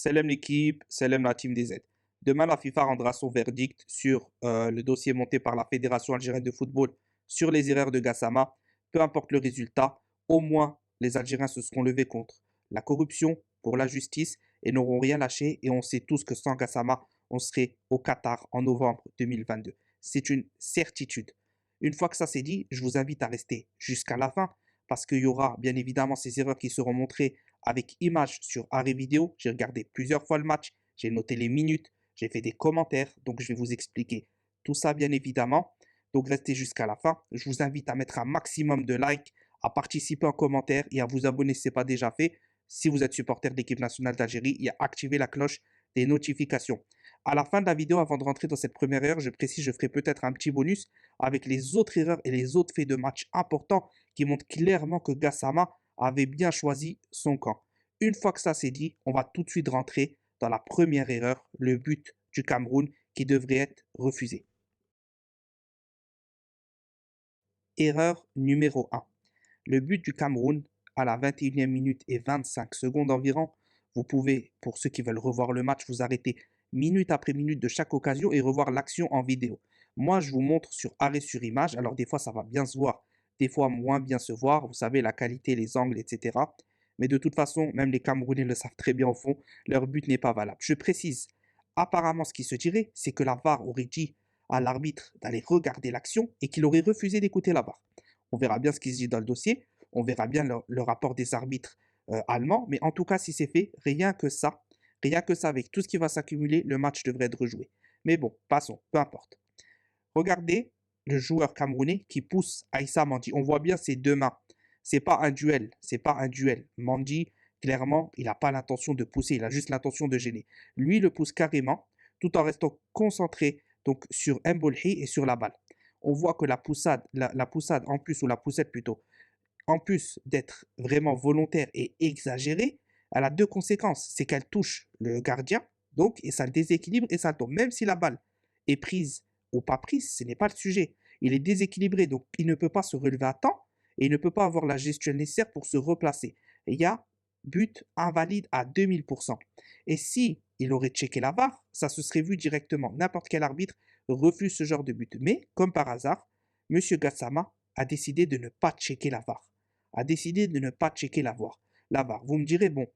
Salam l'équipe, salam la team des Z. Demain, la FIFA rendra son verdict sur le dossier monté par la Fédération algérienne de football sur les erreurs de Gassama. Peu importe le résultat, au moins les Algériens se seront levés contre la corruption, pour la justice et n'auront rien lâché. Et on sait tous que sans Gassama, on serait au Qatar en novembre 2022. C'est une certitude. Une fois que ça c'est dit, je vous invite à rester jusqu'à la fin parce qu'il y aura bien évidemment ces erreurs qui seront montrées avec images sur arrêt vidéo. J'ai regardé plusieurs fois le match, j'ai noté les minutes, j'ai fait des commentaires, donc je vais vous expliquer tout ça bien évidemment. Donc restez jusqu'à la fin. Je vous invite à mettre un maximum de likes, à participer en commentaire et à vous abonner si ce n'est pas déjà fait. Si vous êtes supporter de l'équipe nationale d'Algérie et à activer la cloche des notifications. À la fin de la vidéo, avant de rentrer dans cette première heure, je précise, je ferai peut-être un petit bonus avec les autres erreurs et les autres faits de match importants qui montrent clairement que Gassama avait bien choisi son camp. Une fois que ça c'est dit, on va tout de suite rentrer dans la première erreur, le but du Cameroun qui devrait être refusé. Erreur numéro 1. Le but du Cameroun à la 21e minute et 25 secondes environ. Vous pouvez, pour ceux qui veulent revoir le match, vous arrêter minute après minute de chaque occasion et revoir l'action en vidéo. Moi, je vous montre sur arrêt sur image. Alors des fois, ça va bien se voir, des fois moins bien se voir. Vous savez, la qualité, les angles, etc. Mais de toute façon, même les Camerounais le savent très bien au fond, leur but n'est pas valable. Je précise, apparemment, ce qui se dirait, c'est que la VAR aurait dit à l'arbitre d'aller regarder l'action et qu'il aurait refusé d'écouter la VAR. On verra bien ce qui se dit dans le dossier, on verra bien le rapport des arbitres allemands, mais en tout cas, si c'est fait, rien que ça, avec tout ce qui va s'accumuler, le match devrait être rejoué. Mais bon, passons, peu importe. Regardez le joueur camerounais qui pousse Aïssa Mandi. On voit bien ses deux mains. C'est pas un duel, c'est pas un duel. Mandi, clairement, il n'a pas l'intention de pousser, il a juste l'intention de gêner. Lui, il le pousse carrément, tout en restant concentré donc sur Mbolhi et sur la balle. On voit que la poussade en plus, ou la poussette plutôt, en plus d'être vraiment volontaire et exagérée, elle a deux conséquences. C'est qu'elle touche le gardien, donc, et ça le déséquilibre et ça le tombe. Même si la balle est prise ou pas prise, ce n'est pas le sujet. Il est déséquilibré, donc il ne peut pas se relever à temps et il ne peut pas avoir la gestuelle nécessaire pour se replacer. Et il y a but invalide à 2000%. Et si il aurait checké la VAR, ça se serait vu directement. N'importe quel arbitre refuse ce genre de but. Mais, comme par hasard, M. Gassama a décidé de ne pas checker la VAR. A décidé de ne pas checker la VAR. Vous me direz, bon,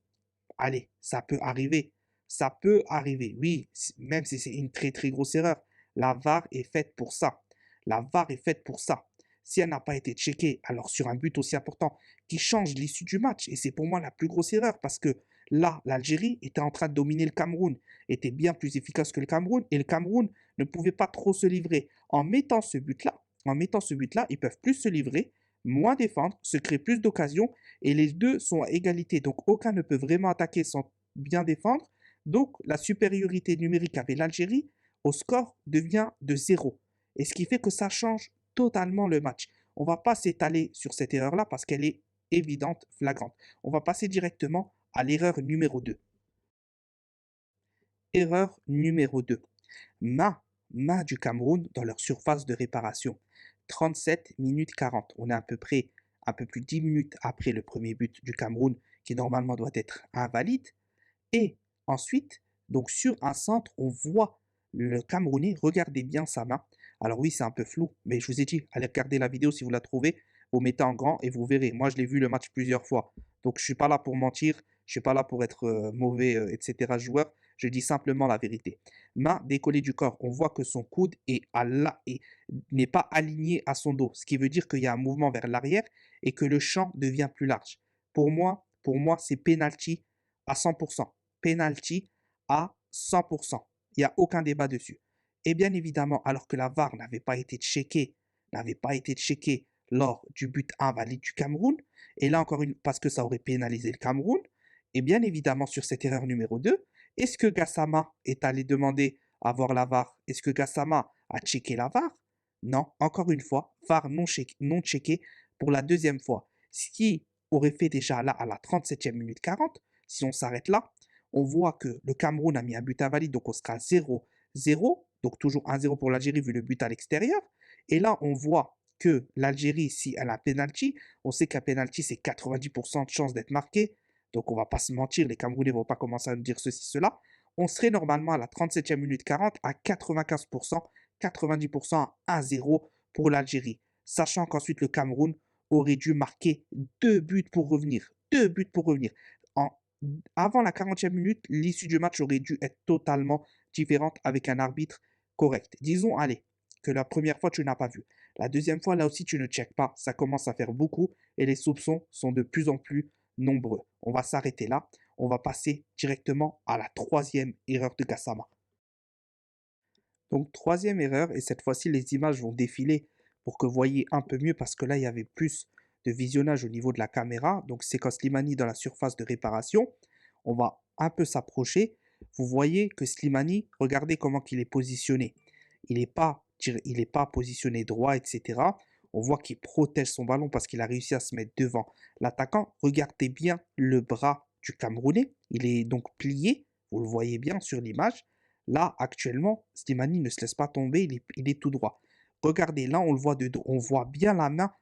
allez, ça peut arriver. Ça peut arriver, oui, même si c'est une très très grosse erreur. La VAR est faite pour ça. La VAR est faite pour ça. Si elle n'a pas été checkée, alors sur un but aussi important qui change l'issue du match, et c'est pour moi la plus grosse erreur, parce que là, l'Algérie était en train de dominer le Cameroun, était bien plus efficace que le Cameroun, et le Cameroun ne pouvait pas trop se livrer. En mettant ce but-là, ils peuvent plus se livrer, moins défendre, se créer plus d'occasions, et les deux sont à égalité. Donc aucun ne peut vraiment attaquer sans bien défendre. Donc la supériorité numérique avec l'Algérie au score devient de 0. Et ce qui fait que ça change totalement le match. On ne va pas s'étaler sur cette erreur-là parce qu'elle est évidente, flagrante. On va passer directement à l'erreur numéro 2. Erreur numéro 2. Main du Cameroun dans leur surface de réparation. 37 minutes 40. On est à peu près un peu plus de 10 minutes après le premier but du Cameroun qui normalement doit être invalide. Et ensuite, donc sur un centre, on voit le Camerounais, regardez bien sa main. Alors oui, c'est un peu flou, mais je vous ai dit, allez regarder la vidéo si vous la trouvez, vous mettez en grand et vous verrez. Moi, je l'ai vu le match plusieurs fois. Donc, je ne suis pas là pour mentir, je ne suis pas là pour être mauvais, etc. joueur. Je dis simplement la vérité. Main décollée du corps, on voit que son coude n'est pas aligné à son dos, ce qui veut dire qu'il y a un mouvement vers l'arrière et que le champ devient plus large. Pour moi, c'est penalty à 100%. Penalty à 100%. Il n'y a aucun débat dessus. Et bien évidemment, alors que la VAR n'avait pas été checkée lors du but invalide du Cameroun, et là encore parce que ça aurait pénalisé le Cameroun, et bien évidemment sur cette erreur numéro 2, est-ce que Gassama est allé demander à voir la VAR? Est-ce que Gassama a checké la VAR? Non, encore une fois, VAR non checké pour la deuxième fois. Ce qui aurait fait déjà là à la 37e minute 40, si on s'arrête là, on voit que le Cameroun a mis un but invalide, donc on sera 0-0, donc toujours 1-0 pour l'Algérie vu le but à l'extérieur. Et là, on voit que l'Algérie, si elle a un penalty, on sait qu'un penalty, c'est 90% de chance d'être marqué. Donc on va pas se mentir, les Camerounais vont pas commencer à nous dire ceci, cela. On serait normalement à la 37e minute 40 à 95%, 90% à 1-0 pour l'Algérie. Sachant qu'ensuite le Cameroun aurait dû marquer 2 buts pour revenir. 2 buts pour revenir. En, avant la 40e minute, l'issue du match aurait dû être totalement différente avec un arbitre correct. Disons, allez, que la première fois tu n'as pas vu. La deuxième fois, là aussi, tu ne checkes pas. Ça commence à faire beaucoup et les soupçons sont de plus en plus nombreux. On va s'arrêter là. On va passer directement à la troisième erreur de Gassama. Donc, troisième erreur, et cette fois-ci, les images vont défiler pour que vous voyez un peu mieux parce que là, il y avait plus de visionnage au niveau de la caméra. Donc, c'est quand Slimani dans la surface de réparation. On va un peu s'approcher. Vous voyez que Slimani, regardez comment il est positionné. Il n'est pas positionné droit, etc. On voit qu'il protège son ballon parce qu'il a réussi à se mettre devant l'attaquant. Regardez bien le bras du Camerounais. Il est donc plié. Vous le voyez bien sur l'image. Là, actuellement, Slimani ne se laisse pas tomber, il est tout droit. Regardez, là, on le voit de dos. On voit bien la main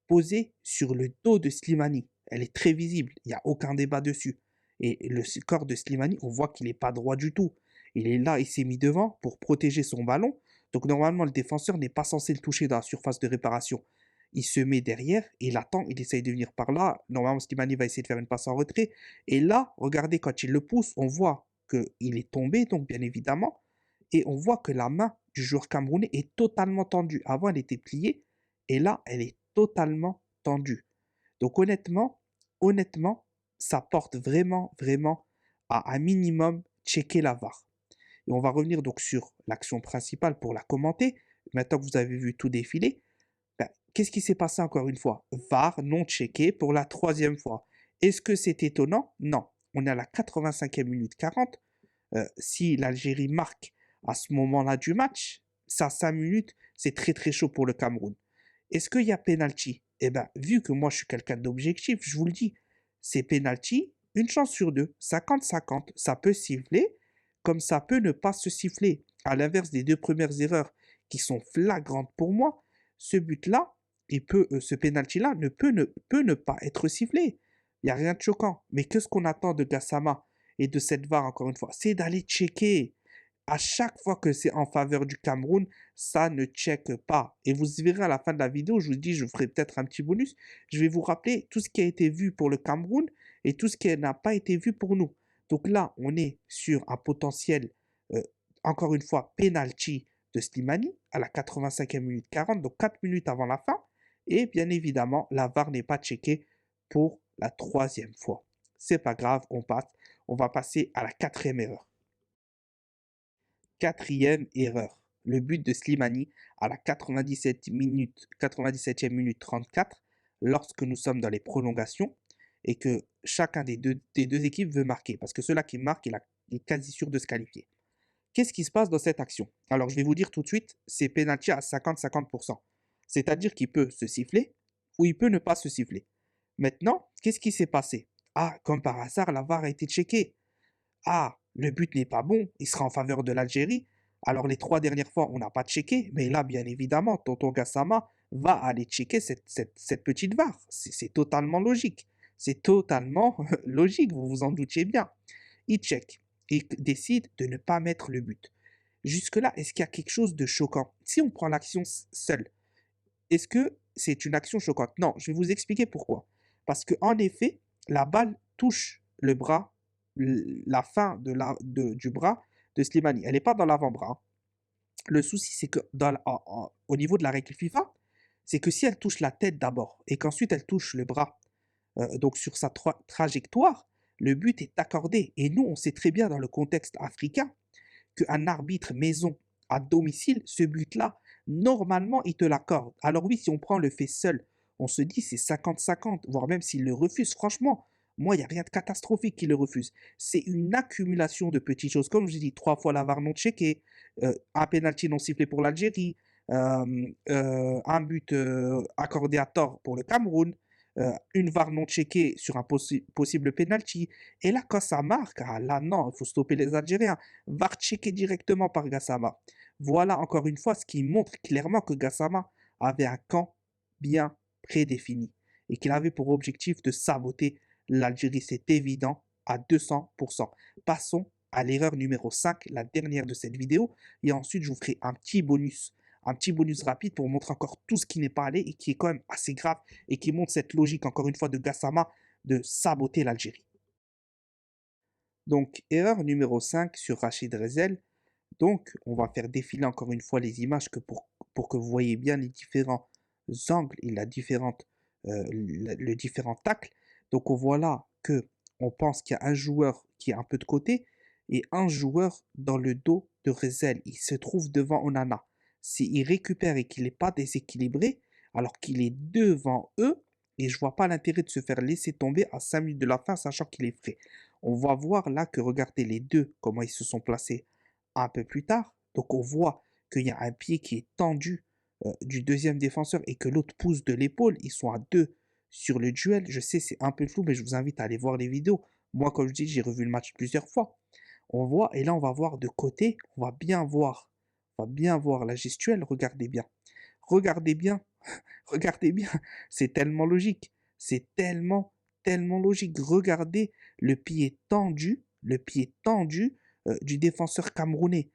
posée sur le dos de Slimani. Elle est très visible, il n'y a aucun débat dessus. Et le corps de Slimani, on voit qu'il n'est pas droit du tout. Il est là, il s'est mis devant pour protéger son ballon. Donc normalement, le défenseur n'est pas censé le toucher dans la surface de réparation. Il se met derrière, il attend, il essaye de venir par là. Normalement, Slimani va essayer de faire une passe en retrait. Et là, regardez, quand il le pousse, on voit qu'il est tombé, donc bien évidemment, et on voit que la main du joueur camerounais est totalement tendue. Avant, elle était pliée, et là, elle est totalement tendue. Donc honnêtement, ça porte vraiment, vraiment à un minimum checker la VAR. Et on va revenir donc sur l'action principale pour la commenter. Maintenant que vous avez vu tout défiler, ben, qu'est-ce qui s'est passé encore une fois? VAR non checké pour la troisième fois. Est-ce que c'est étonnant? Non. On est à la 85e minute 40. Si l'Algérie marque à ce moment-là du match, ça 5 minutes, c'est très très chaud pour le Cameroun. Est-ce qu'il y a penalty? Eh bien, vu que moi je suis quelqu'un d'objectif, je vous le dis, c'est penalty, une chance sur deux, 50-50, ça peut siffler, comme ça peut ne pas se siffler. À l'inverse des deux premières erreurs qui sont flagrantes pour moi, ce but-là, ce penalty-là peut ne pas être sifflé. Il n'y a rien de choquant. Mais qu'est-ce qu'on attend de Gassama et de cette VAR, encore une fois? C'est d'aller checker. À chaque fois que c'est en faveur du Cameroun, ça ne check pas. Et vous verrez à la fin de la vidéo, je vous dis, je ferai peut-être un petit bonus. Je vais vous rappeler tout ce qui a été vu pour le Cameroun et tout ce qui n'a pas été vu pour nous. Donc là, on est sur un potentiel, euh, encore une fois, penalty de Slimani à la 85e minute 40, donc 4 minutes avant la fin. Et bien évidemment, la VAR n'est pas checkée pour la troisième fois. C'est pas grave, on passe. On va passer à la quatrième erreur. Quatrième erreur. Le but de Slimani à la 97e minute 34, lorsque nous sommes dans les prolongations et que chacun des deux équipes veut marquer. Parce que celui qui marque, il est quasi sûr de se qualifier. Qu'est-ce qui se passe dans cette action? Alors, je vais vous dire tout de suite, c'est pénalty à 50-50%. C'est-à-dire qu'il peut se siffler ou il peut ne pas se siffler. Maintenant, qu'est-ce qui s'est passé? Ah, comme par hasard, la VAR a été checkée. Ah, le but n'est pas bon, il sera en faveur de l'Algérie. Alors les 3 dernières fois, on n'a pas checké, mais là, bien évidemment, Tonton Gassama va aller checker cette petite VAR. C'est totalement logique. C'est totalement logique, vous vous en doutiez bien. Il check. Il décide de ne pas mettre le but. Jusque-là, est-ce qu'il y a quelque chose de choquant? Si on prend l'action seule, est-ce que c'est une action choquante? Non, je vais vous expliquer pourquoi. Parce qu'en effet, la balle touche le bras, la fin du bras de Slimani. Elle n'est pas dans l'avant-bras, hein. Le souci, c'est que au niveau de la règle FIFA, c'est que si elle touche la tête d'abord et qu'ensuite elle touche le bras, donc sur sa trajectoire, le but est accordé. Et nous, on sait très bien dans le contexte africain qu'un arbitre maison à domicile, ce but-là, normalement, il te l'accorde. Alors oui, si on prend le fait seul, on se dit c'est 50-50, voire même s'il le refuse, franchement, moi, il n'y a rien de catastrophique qui le refuse. C'est une accumulation de petites choses. Comme je dis, 3 fois la VAR non checké, un penalty non sifflé pour l'Algérie, un but accordé à tort pour le Cameroun, une VAR non checkée sur un possible penalty. Et là, quand ça marque, ah là non, il faut stopper les Algériens. VAR checké directement par Gassama. Voilà encore une fois ce qui montre clairement que Gassama avait un camp bien prédéfini et qu'il avait pour objectif de saboter L'Algérie, c'est évident à 200%. Passons à l'erreur numéro 5, la dernière de cette vidéo. Et ensuite, je vous ferai un petit bonus rapide pour montrer encore tout ce qui n'est pas allé et qui est quand même assez grave et qui montre cette logique, encore une fois, de Gassama de saboter l'Algérie. Donc, erreur numéro 5 sur Rachid Rezel. Donc, on va faire défiler encore une fois les images pour que vous voyez bien les différents angles et le différent tacle. Donc, on voit là que on pense qu'il y a un joueur qui est un peu de côté et un joueur dans le dos de Rezel. Il se trouve devant Onana. S'il récupère et qu'il n'est pas déséquilibré, alors qu'il est devant eux, et je vois pas l'intérêt de se faire laisser tomber à 5 minutes de la fin, sachant qu'il est frais. On va voir là que regardez les deux, comment ils se sont placés un peu plus tard. Donc on voit qu'il y a un pied qui est tendu du deuxième défenseur et que l'autre pousse de l'épaule. Ils sont à deux sur le duel. Je sais, c'est un peu flou, mais je vous invite à aller voir les vidéos. Moi, comme je dis, j'ai revu le match plusieurs fois. On voit, et là, on va voir de côté, on va bien voir la gestuelle. Regardez bien, regardez bien. C'est tellement logique. C'est tellement logique. Regardez le pied tendu du défenseur camerounais.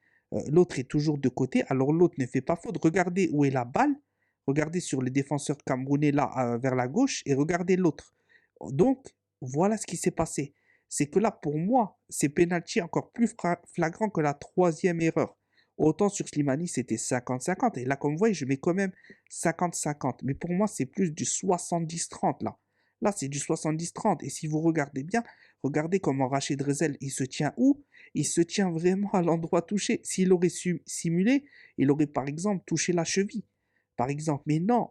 L'autre est toujours de côté, alors l'autre ne fait pas faute. Regardez où est la balle. Regardez sur le défenseur camerounais là vers la gauche et regardez l'autre. Donc, voilà ce qui s'est passé. C'est que là, pour moi, c'est penalty encore plus flagrant que la troisième erreur. Autant sur Slimani, c'était 50-50. Et là, comme vous voyez, je mets quand même 50-50. Mais pour moi, c'est plus du 70-30 là. Là, c'est du 70-30. Et si vous regardez bien, regardez comment Rachid Rezel, il se tient où? Il se tient vraiment à l'endroit touché. S'il aurait simulé, il aurait par exemple touché la cheville. Par exemple, mais non,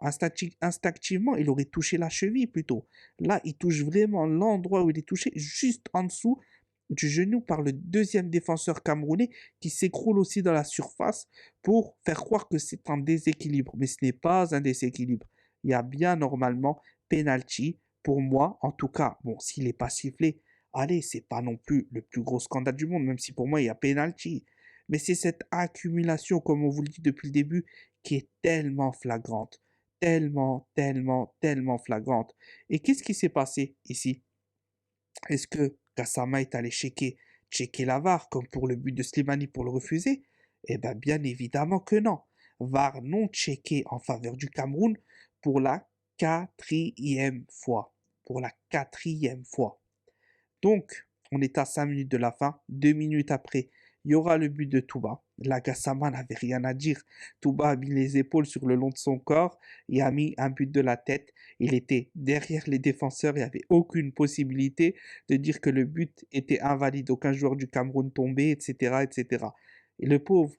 instinctivement, il aurait touché la cheville plutôt. Là, il touche vraiment l'endroit où il est touché, juste en dessous du genou par le deuxième défenseur camerounais qui s'écroule aussi dans la surface pour faire croire que c'est un déséquilibre. Mais ce n'est pas un déséquilibre. Il y a bien normalement penalty pour moi, en tout cas. Bon, s'il n'est pas sifflé, allez, c'est pas non plus le plus gros scandale du monde, même si pour moi il y a penalty. Mais c'est cette accumulation, comme on vous le dit depuis le début, qui est tellement flagrante. Tellement flagrante. Et qu'est-ce qui s'est passé ici? Est-ce que Gassama est allé checker la VAR comme pour le but de Slimani pour le refuser? Eh bien évidemment que non. VAR non checké en faveur du Cameroun pour la quatrième fois. Pour la quatrième fois. Donc, on est à 5 minutes de la fin. 2 minutes après, il y aura le but de Touba. La Gassama n'avait rien à dire. Touba a mis les épaules sur le long de son corps et a mis un but de la tête. Il était derrière les défenseurs. Il n'y avait aucune possibilité de dire que le but était invalide. Aucun joueur du Cameroun tombé, etc., etc. Et le pauvre,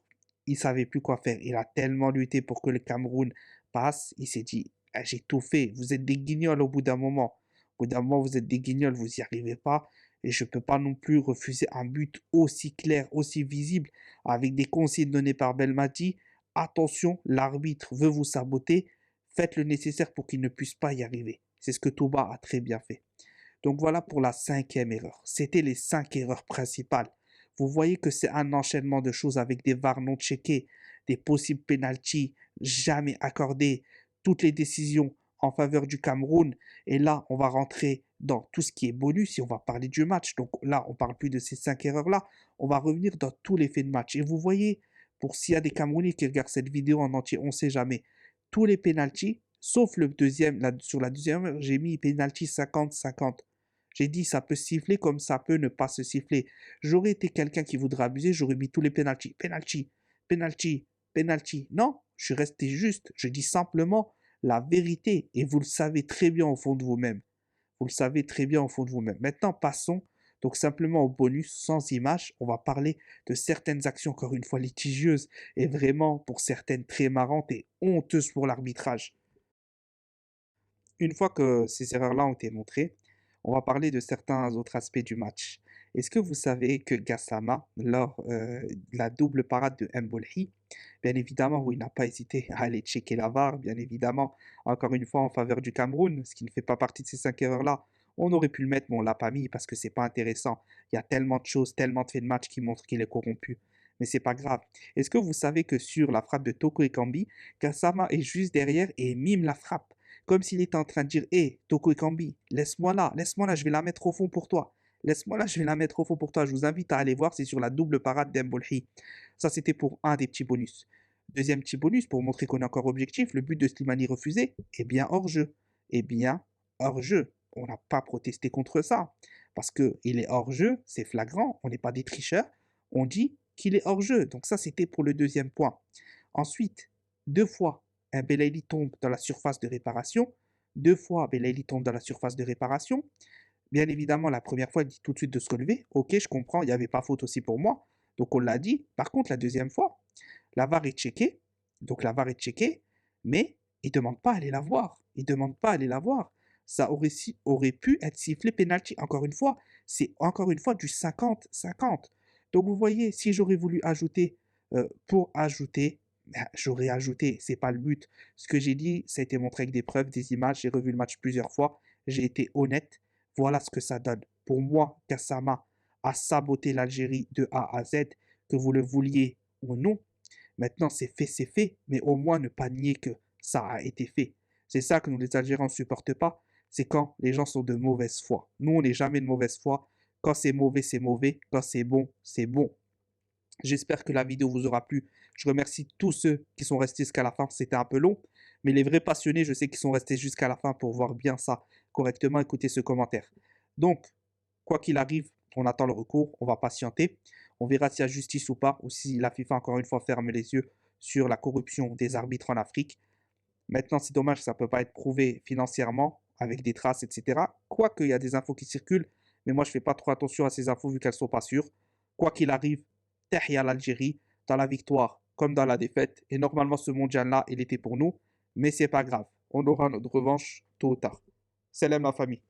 il savait plus quoi faire. Il a tellement lutté pour que le Cameroun passe. Il s'est dit, ah, j'ai tout fait. Vous êtes des guignols au bout d'un moment. Au bout d'un moment, vous êtes des guignols, vous n'y arrivez pas. Et je ne peux pas non plus refuser un but aussi clair, aussi visible, avec des consignes données par Belmadi. Attention, l'arbitre veut vous saboter. Faites le nécessaire pour qu'il ne puisse pas y arriver. C'est ce que Touba a très bien fait. Donc voilà pour la cinquième erreur. C'était les 5 erreurs principales. Vous voyez que c'est un enchaînement de choses avec des VAR non checkés, des possibles pénaltys jamais accordés, toutes les décisions en faveur du Cameroun. Et là, on va rentrer dans tout ce qui est bonus et on va parler du match. Donc là, on ne parle plus de ces 5 erreurs-là. On va revenir dans tous les faits de match. Et vous voyez, pour s'il y a des Camerounais qui regardent cette vidéo en entier, on ne sait jamais. Tous les pénaltys, sauf le deuxième, sur la deuxième heure, j'ai mis pénalty 50-50. J'ai dit ça peut siffler comme ça peut ne pas se siffler. J'aurais été quelqu'un qui voudrait abuser, j'aurais mis tous les pénaltys. Penalty. Non, je suis resté juste. Je dis simplement la vérité et vous le savez très bien au fond de vous-même. Vous le savez très bien au fond de vous-même. Maintenant, passons donc simplement au bonus sans image. On va parler de certaines actions, encore une fois, litigieuses et vraiment pour certaines très marrantes et honteuses pour l'arbitrage. Une fois que ces erreurs-là ont été montrées, on va parler de certains autres aspects du match. Est-ce que vous savez que Gassama, lors de la double parade de Mbolhi, bien évidemment, où il n'a pas hésité à aller checker la VAR, bien évidemment, encore une fois en faveur du Cameroun, ce qui ne fait pas partie de ces 5 erreurs-là, on aurait pu le mettre, mais on ne l'a pas mis parce que c'est pas intéressant. Il y a tellement de choses, tellement de faits de match qui montrent qu'il est corrompu. Mais c'est pas grave. Est-ce que vous savez que sur la frappe de Toko Ekambi, Gassama est juste derrière et mime la frappe? comme s'il était en train de dire: hé, Toko Ekambi, laisse-moi là, je vais la mettre au fond pour toi. Laisse-moi là, je vais la mettre au fond pour toi. Je vous invite à aller voir, c'est sur la double parade d'Embolhi. Ça, c'était pour un des petits bonus. Deuxième petit bonus, pour montrer qu'on est encore objectif, le but de Slimani refusé est bien hors jeu. Eh bien, hors jeu. On n'a pas protesté contre ça. Parce qu'il est hors jeu, c'est flagrant, on n'est pas des tricheurs. On dit qu'il est hors jeu. Donc ça, c'était pour le deuxième point. Ensuite, deux fois, un Belaïli tombe dans la surface de réparation. Deux fois, Belaïli tombe dans la surface de réparation. Bien évidemment, la première fois, il dit tout de suite de se relever. Ok, je comprends, il n'y avait pas faute aussi pour moi. Donc on l'a dit. Par contre, la deuxième fois, la VAR est checkée. Donc la VAR est checkée, mais il ne demande pas à aller la voir. Il ne demande pas à aller la voir. Ça aurait pu être sifflé penalty. Encore une fois, c'est encore une fois du 50-50. Donc vous voyez, si j'aurais voulu ajouter pour ajouter, ben, j'aurais ajouté. C'est pas le but. Ce que j'ai dit, ça a été montré avec des preuves, des images. J'ai revu le match plusieurs fois. J'ai été honnête. Voilà ce que ça donne. Pour moi, Gassama a saboté l'Algérie de A à Z, que vous le vouliez ou non. Maintenant, c'est fait, mais au moins ne pas nier que ça a été fait. C'est ça que nous, les Algériens, ne supportent pas, c'est quand les gens sont de mauvaise foi. Nous, on n'est jamais de mauvaise foi. Quand c'est mauvais, c'est mauvais. Quand c'est bon, c'est bon. J'espère que la vidéo vous aura plu. Je remercie tous ceux qui sont restés jusqu'à la fin. C'était un peu long, mais les vrais passionnés, je sais qu'ils sont restés jusqu'à la fin pour voir bien ça correctement. Écoutez ce commentaire. Donc, quoi qu'il arrive, on attend le recours, on va patienter. On verra s'il y a justice ou pas, ou si la FIFA, encore une fois, ferme les yeux sur la corruption des arbitres en Afrique. Maintenant, c'est dommage que ça ne peut pas être prouvé financièrement, avec des traces, etc. Quoique, il y a des infos qui circulent, mais moi, je ne fais pas trop attention à ces infos vu qu'elles ne sont pas sûres. Quoi qu'il arrive, Tahia l'Algérie, dans la victoire comme dans la défaite. Et normalement, ce mondial-là, il était pour nous, mais c'est pas grave. On aura notre revanche tôt ou tard. Salam la famille.